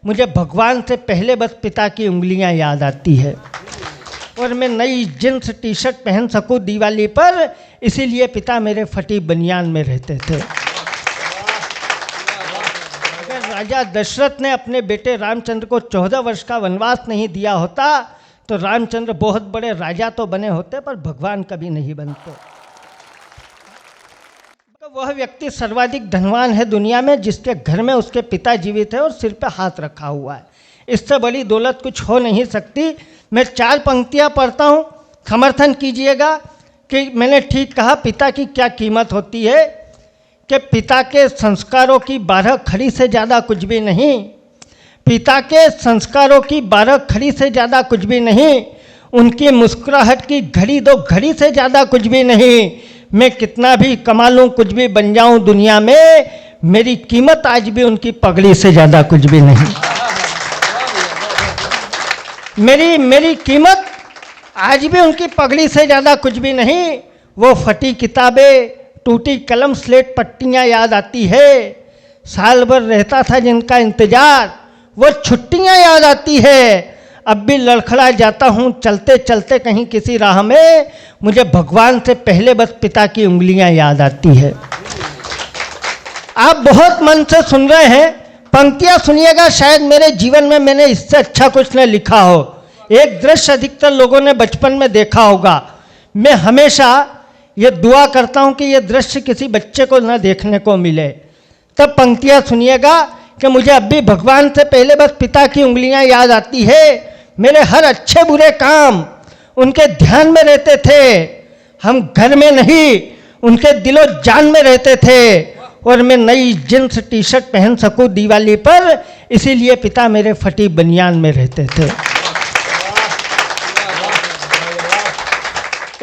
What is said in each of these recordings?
मुझे भगवान से पहले बस पिता की उंगलियां याद आती है। और मैं नई जींस टी शर्ट पहन सकूं दिवाली पर, इसीलिए पिता मेरे फटी बनियान में रहते थे। अगर राजा दशरथ ने अपने बेटे रामचंद्र को 14 वर्ष का वनवास नहीं दिया होता तो रामचंद्र बहुत बड़े राजा तो बने होते, पर भगवान कभी नहीं बनते। वह व्यक्ति सर्वाधिक धनवान है दुनिया में जिसके घर में उसके पिता जीवित है और सिर पे हाथ रखा हुआ है। इससे बड़ी दौलत कुछ हो नहीं सकती। मैं 4 पंक्तियां पढ़ता हूँ, समर्थन कीजिएगा कि मैंने ठीक कहा। पिता की क्या कीमत होती है कि पिता के संस्कारों की 12 खड़ी से ज़्यादा कुछ भी नहीं। पिता के संस्कारों की 12 खड़ी से ज़्यादा कुछ भी नहीं। उनकी मुस्कुराहट की घड़ी 2 घड़ी से ज़्यादा कुछ भी नहीं। मैं कितना भी कमा लूँ, कुछ भी बन जाऊँ दुनिया में, मेरी कीमत आज भी उनकी पगड़ी से ज़्यादा कुछ भी नहीं। मेरी कीमत आज भी उनकी पगड़ी से ज़्यादा कुछ भी नहीं। वो फटी किताबें, टूटी कलम, स्लेट पट्टियाँ याद आती है। साल भर रहता था जिनका इंतजार, वो छुट्टियाँ याद आती है। अब भी लड़खड़ा जाता हूँ चलते चलते कहीं किसी राह में, मुझे भगवान से पहले बस पिता की उंगलियाँ याद आती है। आप बहुत मन से सुन रहे हैं, पंक्तियाँ सुनिएगा, शायद मेरे जीवन में मैंने इससे अच्छा कुछ न लिखा हो। एक दृश्य अधिकतर लोगों ने बचपन में देखा होगा। मैं हमेशा ये दुआ करता हूँ कि ये दृश्य किसी बच्चे को न देखने को मिले। तब पंक्तियाँ सुनिएगा कि मुझे अब भी भगवान से पहले बस पिता की उंगलियाँ याद आती है। मेरे हर अच्छे बुरे काम उनके ध्यान में रहते थे। हम घर में नहीं, उनके दिलो जान में रहते थे। और मैं नई जींस टी शर्ट पहन सकूं दिवाली पर, इसीलिए पिता मेरे फटी बनियान में रहते थे।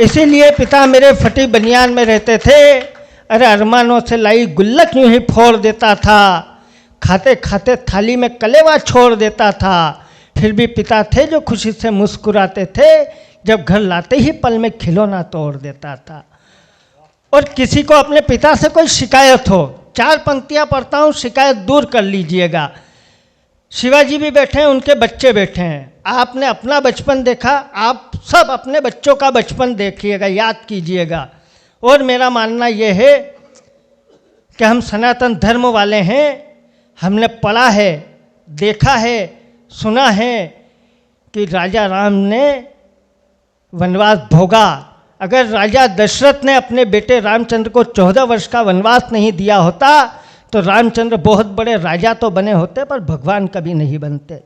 इसीलिए पिता मेरे फटी बनियान में रहते थे। अरे अरमानों से लाई गुल्लक यूं ही फोड़ देता था, खाते खाते थाली में कलेवा छोड़ देता था। फिर भी पिता थे जो खुशी से मुस्कुराते थे, जब घर लाते ही पल में खिलौना तोड़ देता था। और किसी को अपने पिता से कोई शिकायत हो, 4 पंक्तियां पढ़ता हूँ, शिकायत दूर कर लीजिएगा। शिवाजी भी बैठे हैं, उनके बच्चे बैठे हैं। आपने अपना बचपन देखा, आप सब अपने बच्चों का बचपन देखिएगा, याद कीजिएगा। और मेरा मानना यह है कि हम सनातन धर्म वाले हैं। हमने पढ़ा है, देखा है, सुना है कि राजा राम ने वनवास भोगा। अगर राजा दशरथ ने अपने बेटे रामचंद्र को 14 वर्ष का वनवास नहीं दिया होता तो रामचंद्र बहुत बड़े राजा तो बने होते, पर भगवान कभी नहीं बनते।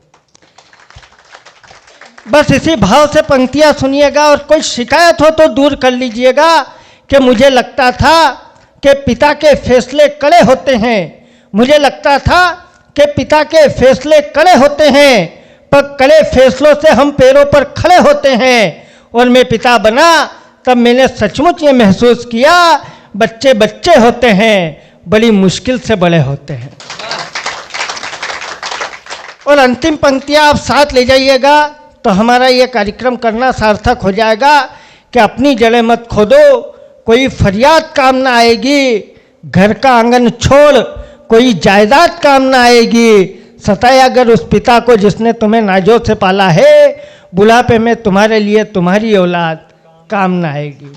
बस इसी भाव से पंक्तियां सुनिएगा। और कोई शिकायत हो तो दूर कर लीजिएगा कि मुझे लगता था कि पिता के फैसले कड़े होते हैं। मुझे लगता था कि पिता के फैसले कड़े होते हैं, पर कड़े फैसलों से हम पैरों पर खड़े होते हैं। और मैं पिता बना तब मैंने सचमुच ये महसूस किया, बच्चे बच्चे होते हैं, बड़ी मुश्किल से बड़े होते हैं। और अंतिम पंक्तियां आप साथ ले जाइएगा तो हमारा ये कार्यक्रम करना सार्थक हो जाएगा कि अपनी जड़ें मत खोदो, कोई फरियाद काम ना आएगी। घर का आंगन छोड़, कोई जायदाद काम ना आएगी। सताया अगर उस पिता को जिसने तुम्हें नाजों से पाला है, बुढ़ापे में तुम्हारे लिए तुम्हारी औलाद काम ना आएगी।